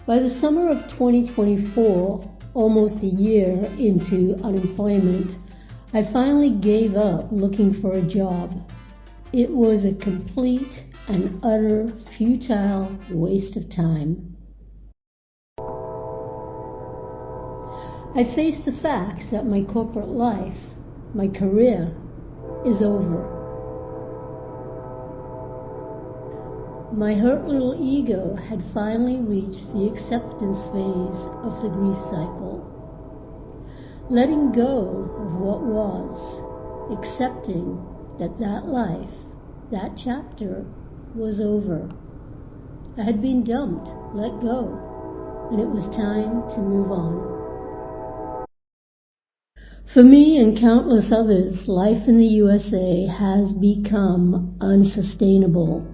By the summer of 2024, almost a year into unemployment, I finally gave up looking for a job. It was a complete and utter futile waste of time. I faced the facts that my corporate life, my career, is over. My hurt little ego had finally reached the acceptance phase of the grief cycle. Letting go of what was, accepting that life, that chapter, was over. I had been dumped, let go, and it was time to move on. For me and countless others, life in the USA has become unsustainable.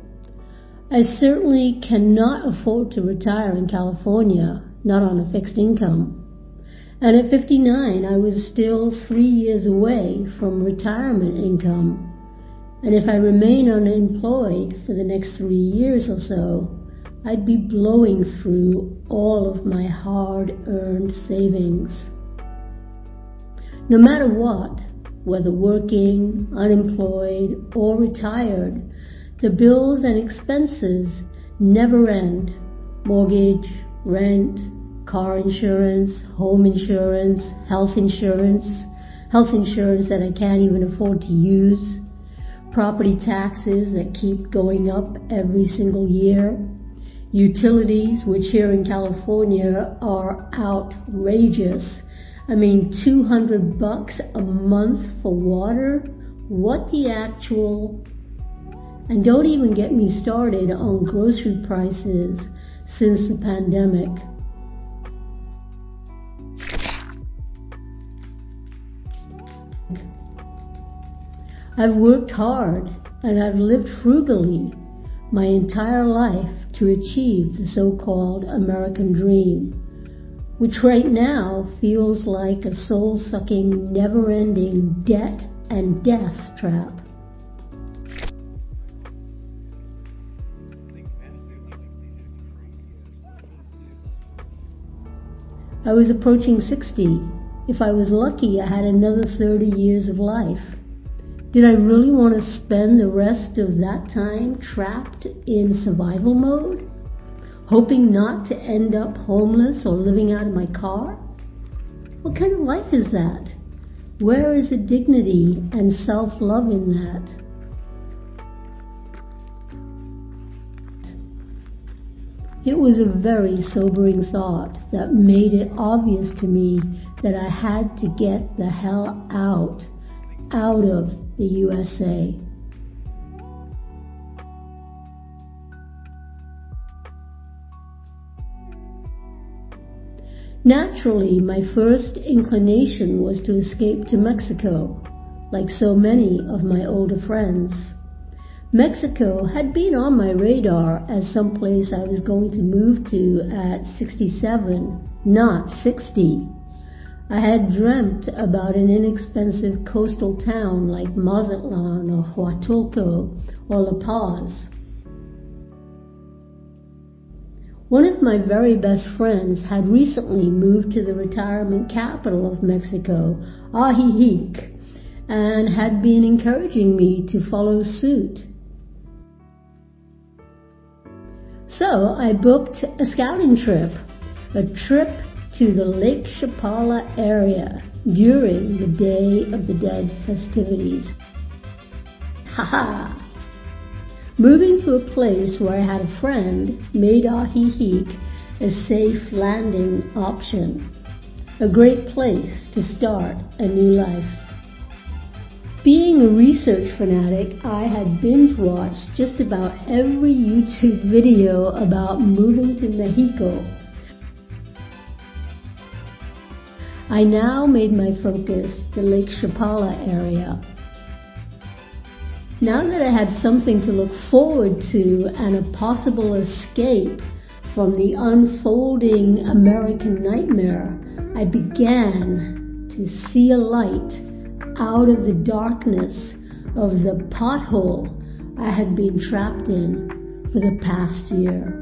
I certainly cannot afford to retire in California, not on a fixed income. And at 59, I was still 3 years away from retirement income. And if I remain unemployed for the next 3 years or so, I'd be blowing through all of my hard-earned savings. No matter what, whether working, unemployed, or retired, the bills and expenses never end. Mortgage, rent, car insurance, home insurance, health insurance that I can't even afford to use, property taxes that keep going up every single year, utilities, which here in California are outrageous. I mean, $200 a month for water? What the actual... And don't even get me started on grocery prices since the pandemic. I've worked hard and I've lived frugally my entire life to achieve the so-called American dream, which right now feels like a soul-sucking, never-ending debt and death trap. I was approaching 60. If I was lucky, I had another 30 years of life. Did I really want to spend the rest of that time trapped in survival mode, hoping not to end up homeless or living out of my car? What kind of life is that? Where is the dignity and self-love in that? It was a very sobering thought that made it obvious to me that I had to get the hell out of the USA. Naturally, my first inclination was to escape to Mexico, like so many of my older friends. Mexico had been on my radar as someplace I was going to move to at 67, not 60. I had dreamt about an inexpensive coastal town like Mazatlan or Huatulco or La Paz. One of my very best friends had recently moved to the retirement capital of Mexico, Ajijic, and had been encouraging me to follow suit. So I booked a scouting trip, a trip to the Lake Chapala area during the Day of the Dead festivities. Haha! Moving to a place where I had a friend made Ajijic a safe landing option, a great place to start a new life. Being a research fanatic, I had binge-watched just about every YouTube video about moving to Mexico. I now made my focus the Lake Chapala area. Now that I had something to look forward to and a possible escape from the unfolding American nightmare, I began to see a light out of the darkness of the pothole I had been trapped in for the past year.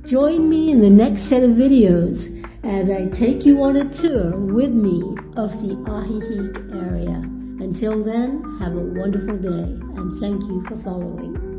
Join me in the next set of videos as I take you on a tour with me of the Ahihik area. Until then, have a wonderful day and thank you for following.